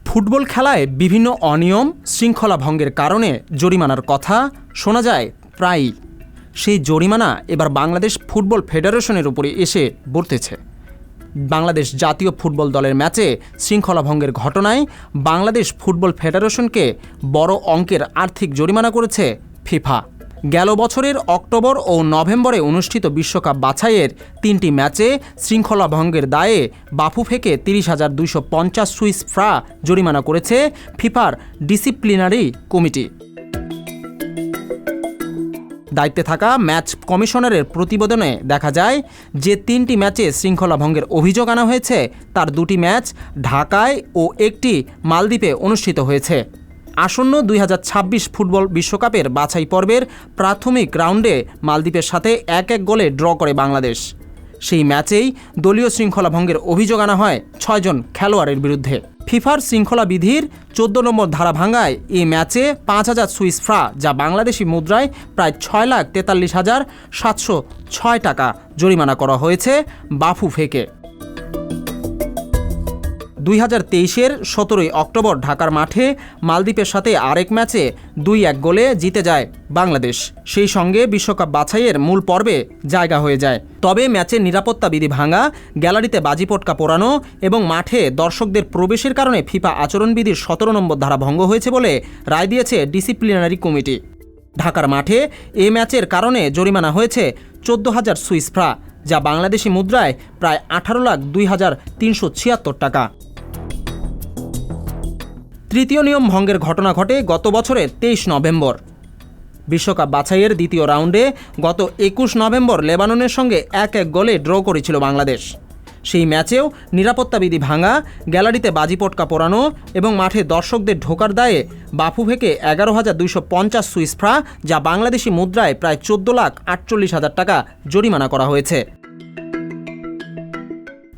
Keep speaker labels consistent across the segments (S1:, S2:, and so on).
S1: Football খেলায় বিভিন্ন অনিয়ম শৃঙ্খলা ভঙ্গের কারণে জরিমানার কথা শোনা যায় প্রায়ই। সেই জরিমানা এবার বাংলাদেশ ফুটবল ফেডারেশনের উপরে এসে বর্তেছে। বাংলাদেশ জাতীয় ফুটবল দলের ম্যাচে শৃঙ্খলা ভঙ্গের ঘটনায় বাংলাদেশ ফুটবল ফেডারেশনকে বড় অঙ্কের আর্থিক জরিমানা করেছে ফিফা। গেল বছরের অক্টোবর ও নভেম্বরে অনুষ্ঠিত বিশ্বকাপ বাছাইয়ের 3টি ম্যাচে শৃঙ্খলা ভঙ্গের দায়ে বাফুফেকে 30,250 সুইস ফ্রা জরিমানা করেছে ফিফার ডিসিপ্লিনারি কমিটি। দায়িত্বে থাকা ম্যাচ কমিশনারের প্রতিবেদনে দেখা যায় যে 3টি ম্যাচে শৃঙ্খলা ভঙ্গের অভিযোগ আনা হয়েছে তার 2টি ম্যাচ ঢাকায় ও একটি মালদ্বীপে অনুষ্ঠিত হয়েছে। আসন্ন 2026 ফুটবল বিশ্বকাপের বাছাই পর্বের প্রাথমিক রাউন্ডে মালদ্বীপের সাথে 1-1 গোলে ড্র করে বাংলাদেশ। সেই ম্যাচেই দলীয় শৃঙ্খলা ভঙ্গের অভিযোগ আনা হয় 6 জন খেলোয়াড়ের বিরুদ্ধে। ফিফার শৃঙ্খলা বিধির 14 নম্বর ধারা ভাঙায় এই ম্যাচে 5,000 সুইস ফ্রা, যা বাংলাদেশি মুদ্রায় প্রায় 6,43,706 টাকা জরিমানা করা হয়েছে বাফুফেকে। 2023-এর 17 অক্টোবর ঢাকার মাঠে মালদ্বীপের সাথে আরেক ম্যাচে 2-1 গোলে জিতে যায় বাংলাদেশ। সেই সঙ্গে বিশ্বকাপ বাছাইয়ের মূল পর্বে জায়গা হয়ে যায়। তবে ম্যাচের নিরাপত্তা বিধি ভাঙা, গ্যালারিতে বাজি পটকা পোড়ানো এবং মাঠে দর্শকদের প্রবেশের কারণে ফিফা আচরণবিধির 17 নম্বর ধারা ভঙ্গ হয়েছে বলে রায় দিয়েছে ডিসিপ্লিনারি কমিটি। ঢাকার মাঠে এ ম্যাচের কারণে জরিমানা হয়েছে 14,000 সুইস ফ্রা, যা বাংলাদেশি মুদ্রায় প্রায় 18,02,376 টাকা। তৃতীয় নিয়ম ভঙ্গের ঘটনা ঘটে গত বছরের 23 নভেম্বর। বিশ্বকাপ বাছাইয়ের দ্বিতীয় রাউন্ডে গত 21 নভেম্বর লেবাননের সঙ্গে 1-1 গোলে ড্র করেছিল বাংলাদেশ। সেই ম্যাচেও নিরাপত্তা বিধি ভাঙা, গ্যালারিতে বাজি পটকা পোড়ানো এবং মাঠে দর্শকদের ঢোকার দায়ে বাফুফেকে 11,250 সুইস ফ্রা, যা বাংলাদেশি মুদ্রায় প্রায় 14,48,000 টাকা জরিমানা করা হয়েছে।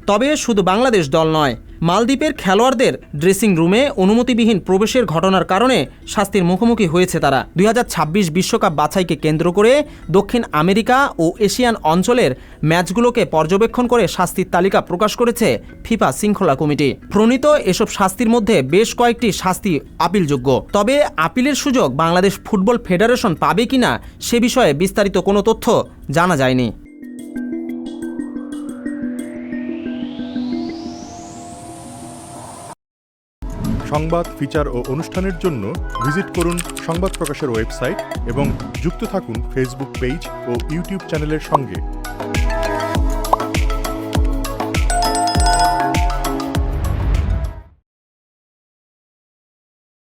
S1: তবে শুধু বাংলাদেশ দল নয়, মালদ্বীপের খেলোয়াড়দের ড্রেসিং রুমে অনুমতিবিহীন প্রবেশের ঘটনার কারণে শাস্তির মুখোমুখি হয়েছে তারা। 2026 বিশ্বকাপ বাছাইকে কেন্দ্র করে দক্ষিণ আমেরিকা ও এশিয়ান অঞ্চলের ম্যাচগুলোকে পর্যবেক্ষণ করে শাস্তির তালিকা প্রকাশ করেছে ফিফা শৃঙ্খলা কমিটি। প্রণীত এসব শাস্তির মধ্যে বেশ কয়েকটি শাস্তি আপিলযোগ্য। তবে আপিলের সুযোগ বাংলাদেশ ফুটবল ফেডারেশন পাবে কিনা সে বিষয়ে বিস্তারিত কোনো তথ্য জানা যায়নি।
S2: সংবাদ, ফিচার ও অনুষ্ঠানের জন্য ভিজিট করুন সংবাদ প্রকাশের ওয়েবসাইট এবং যুক্ত থাকুন ফেসবুক পেজ ও ইউটিউব চ্যানেলের সঙ্গে।